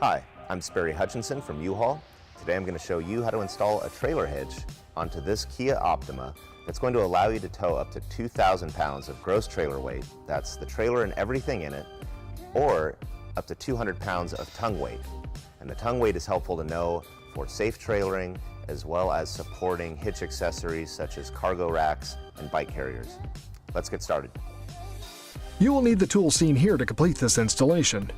Hi, I'm Sperry Hutchinson from U-Haul. Today I'm going to show you how to install a trailer hitch onto this Kia Optima that's going to allow you to tow up to 2,000 pounds of gross trailer weight, that's the trailer and everything in it, or up to 200 pounds of tongue weight. And the tongue weight is helpful to know for safe trailering as well as supporting hitch accessories such as cargo racks and bike carriers. Let's get started. You will need the tools seen here to complete this installation.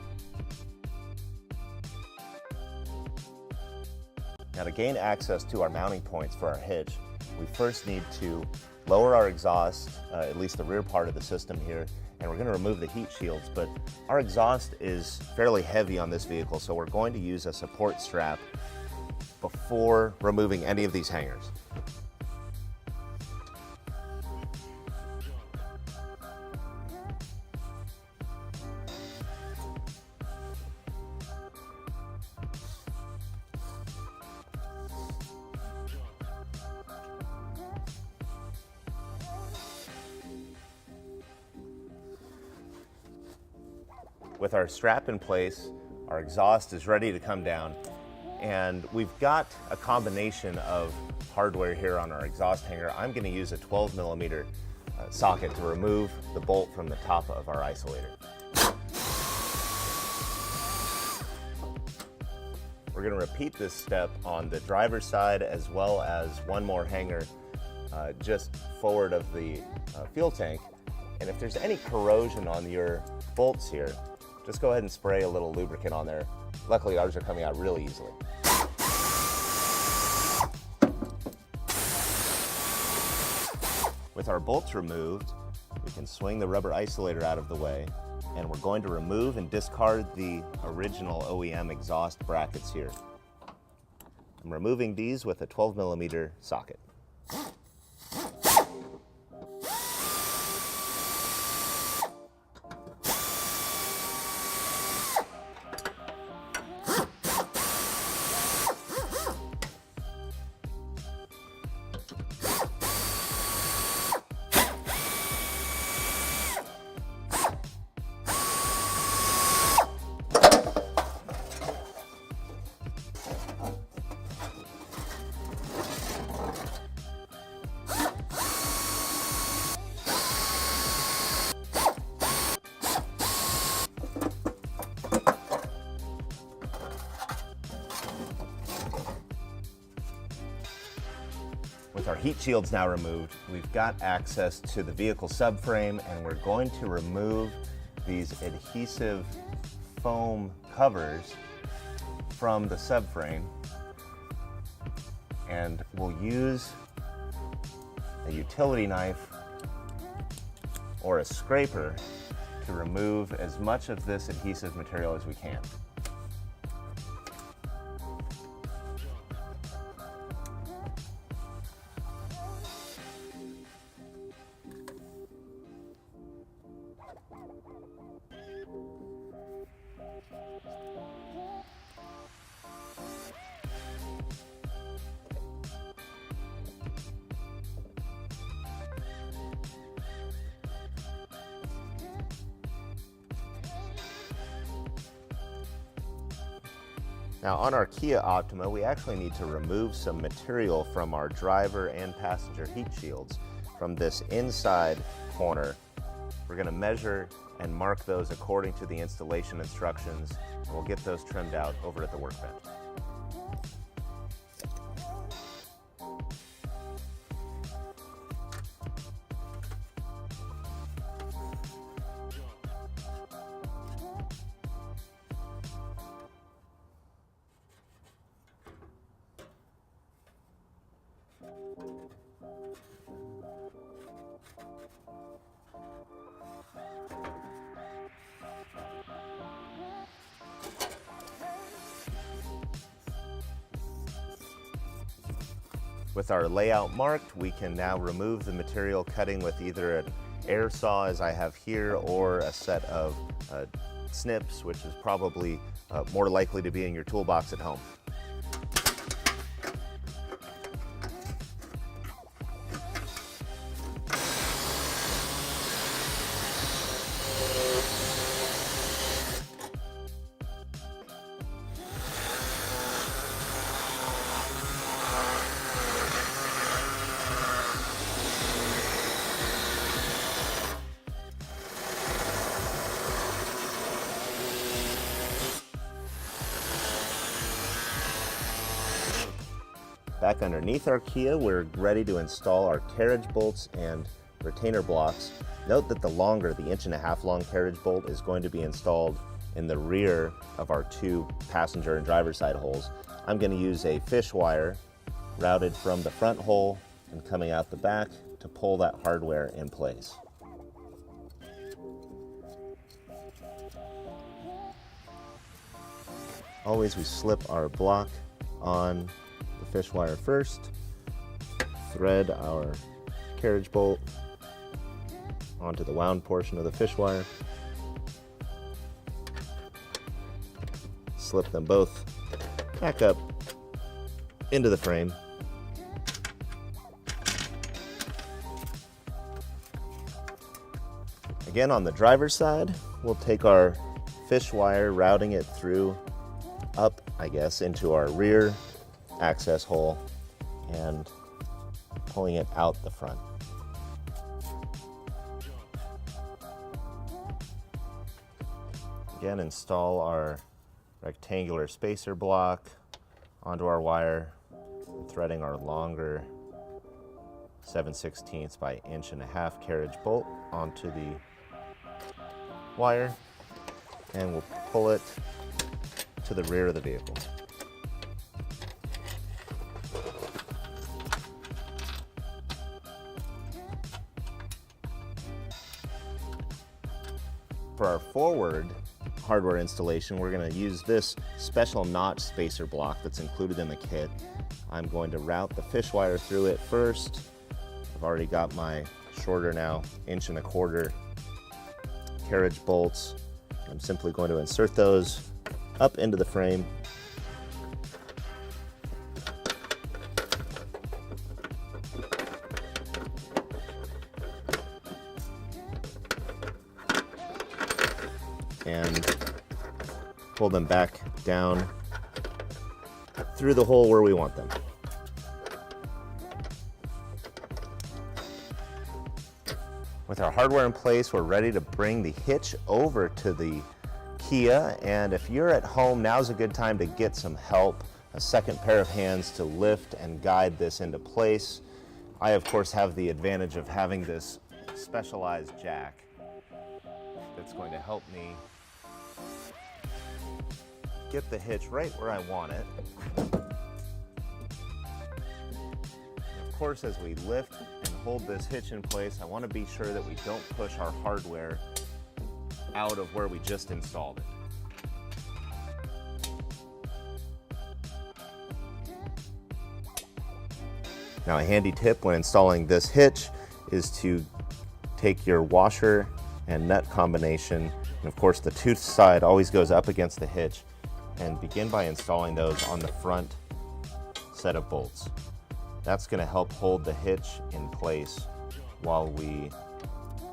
Now, to gain access to our mounting points for our hitch, we first need to lower our exhaust, at least the rear part of the system here, and we're going to remove the heat shields, but our exhaust is fairly heavy on this vehicle, so we're going to use a support strap before removing any of these hangers. With our strap in place, our exhaust is ready to come down, and we've got a combination of hardware here on our exhaust hanger. I'm going to use a 12mm socket to remove the bolt from the top of our isolator. We're going to repeat this step on the driver's side as well as one more hanger just forward of the fuel tank. And if there's any corrosion on your bolts here, just go ahead and spray a little lubricant on there. Luckily, ours are coming out really easily. With our bolts removed, we can swing the rubber isolator out of the way, and we're going to remove and discard the original OEM exhaust brackets here. I'm removing these with a 12mm socket. With our heat shields now removed, we've got access to the vehicle subframe, and we're going to remove these adhesive foam covers from the subframe, and we'll use a utility knife or a scraper to remove as much of this adhesive material as we can. Now, on our Kia Optima, we actually need to remove some material from our driver and passenger heat shields from this inside corner. We're going to measure and mark those according to the installation instructions, and we'll get those trimmed out over at the workbench. With our layout marked, we can now remove the material cutting with either an air saw, as I have here, or a set of snips, which is probably more likely to be in your toolbox at home. Back underneath our Kia, we're ready to install our carriage bolts and retainer blocks. Note that the longer, the 1.5 inch long carriage bolt is going to be installed in the rear of our 2 passenger and driver side holes. I'm going to use a fish wire routed from the front hole and coming out the back to pull that hardware in place. Always we slip our block on the fish wire first, thread our carriage bolt onto the wound portion of the fish wire, slip them both back up into the frame. Again, on the driver's side, we'll take our fish wire, routing it through up, I guess, into our rear access hole and pulling it out the front. Again, install our rectangular spacer block onto our wire, threading our longer 7/16 by 1.5 inch carriage bolt onto the wire, and we'll pull it to the rear of the vehicle. For our forward hardware installation, we're going to use this special notch spacer block that's included in the kit. I'm going to route the fish wire through it first. I've already got my shorter now 1.25 inch carriage bolts. I'm simply going to insert those up into the frame. And pull them back down through the hole where we want them. With our hardware in place, we're ready to bring the hitch over to the Kia, and if you're at home, now's a good time to get some help, a second pair of hands to lift and guide this into place. I, of course, have the advantage of having this specialized jack that's going to help me get the hitch right where I want it. Of course, as we lift and hold this hitch in place, I want to be sure that we don't push our hardware out of where we just installed it. Now, a handy tip when installing this hitch is to take your washer and nut combination, and of course the tooth side always goes up against the hitch, and begin by installing those on the front set of bolts. That's going to help hold the hitch in place while we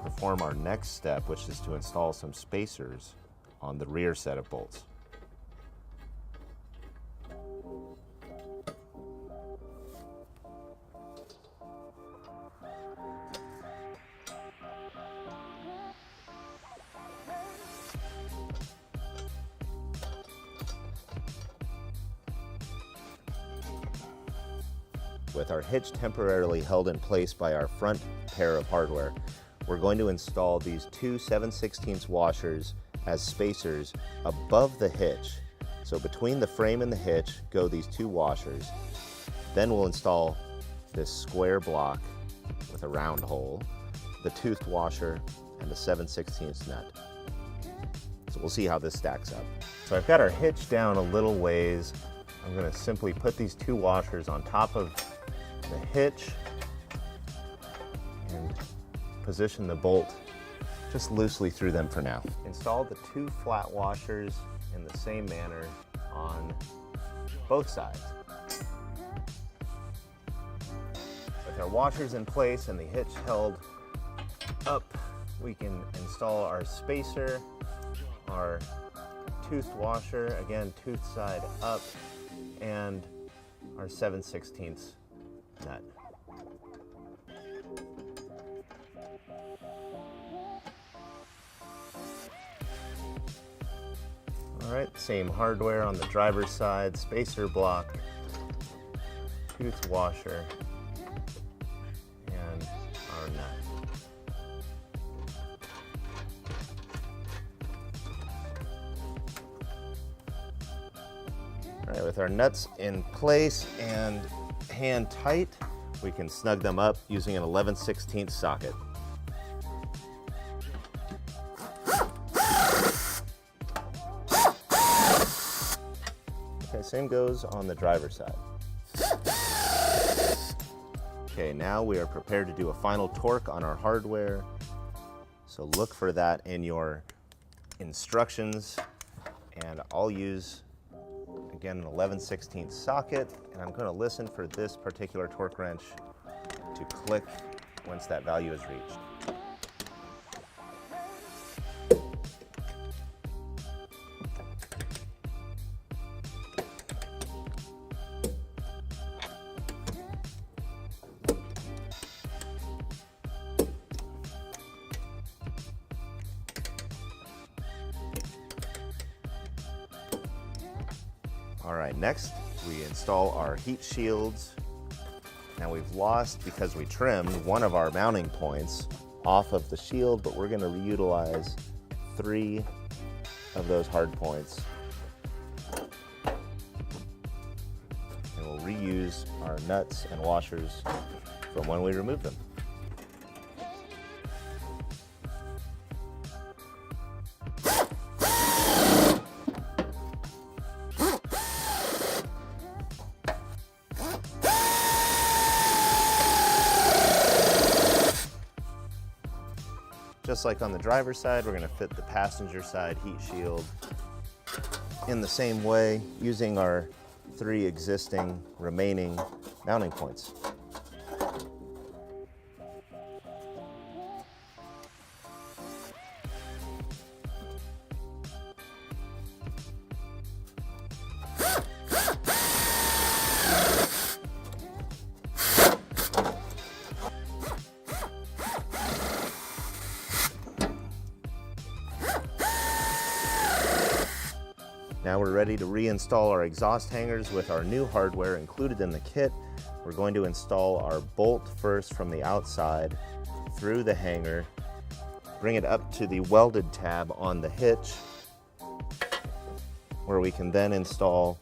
perform our next step, which is to install some spacers on the rear set of bolts. With our hitch temporarily held in place by our front pair of hardware, we're going to install these 2 7/16 washers as spacers above the hitch. So between the frame and the hitch go these 2 washers. Then we'll install this square block with a round hole, the toothed washer, and the 7/16 nut. So we'll see how this stacks up. So I've got our hitch down a little ways. I'm going to simply put these 2 washers on top of the hitch and position the bolt just loosely through them for now. Install the 2 flat washers in the same manner on both sides. With our washers in place and the hitch held up, we can install our spacer, our toothed washer, again tooth side up, and our 7/16 nut. All right, same hardware on the driver's side, spacer block, tooth washer and our nut. All right, with our nuts in place and hand tight, we can snug them up using an 11/16 socket. Okay, same goes on the driver's side. Okay, now we are prepared to do a final torque on our hardware. So look for that in your instructions, and I'll use, again, an 11/16 socket, and I'm going to listen for this particular torque wrench to click once that value is reached. All right, next we install our heat shields. Now we've lost, because we trimmed one of our mounting points off of the shield, but we're going to reutilize 3 of those hard points. And we'll reuse our nuts and washers from when we removed them. Just like on the driver's side, we're going to fit the passenger side heat shield in the same way, using our 3 existing remaining mounting points. Now we're ready to reinstall our exhaust hangers with our new hardware included in the kit. We're going to install our bolt first from the outside through the hanger, bring it up to the welded tab on the hitch, where we can then install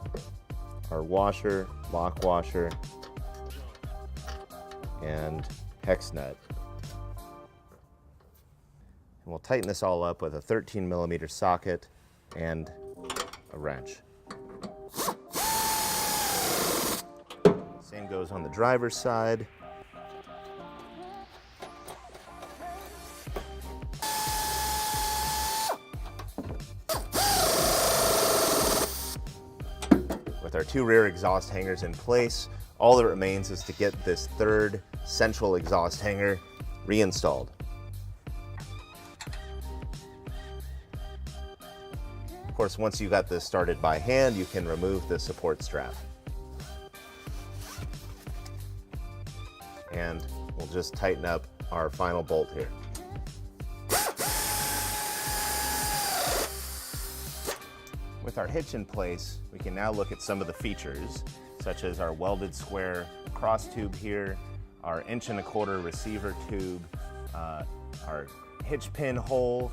our washer, lock washer, and hex nut. And we'll tighten this all up with a 13mm socket and a wrench. Same goes on the driver's side. With our 2 rear exhaust hangers in place, all that remains is to get this 3rd central exhaust hanger reinstalled. Of course, once you got this started by hand, you can remove the support strap. And we'll just tighten up our final bolt here. With our hitch in place, we can now look at some of the features, such as our welded square cross tube here, our 1¼ receiver tube, our hitch pin hole.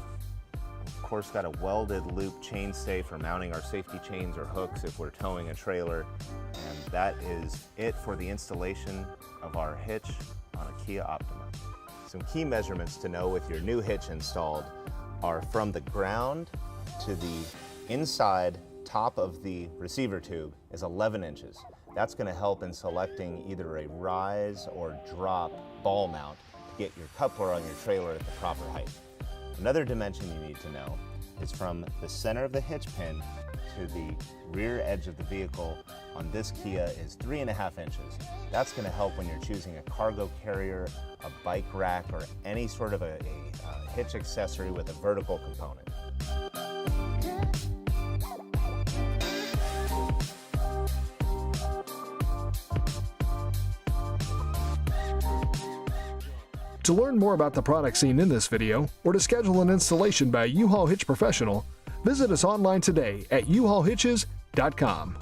Of course, got a welded loop chainstay for mounting our safety chains or hooks if we're towing a trailer. And that is it for the installation of our hitch on a Kia Optima. Some key measurements to know with your new hitch installed are from the ground to the inside top of the receiver tube is 11 inches. That's going to help in selecting either a rise or drop ball mount to get your coupler on your trailer at the proper height. Another dimension you need to know is from the center of the hitch pin to the rear edge of the vehicle on this Kia is 3.5 inches. That's going to help when you're choosing a cargo carrier, a bike rack, or any sort of a hitch accessory with a vertical component. To learn more about the products seen in this video, or to schedule an installation by U-Haul Hitch Professional, visit us online today at uhaulhitches.com.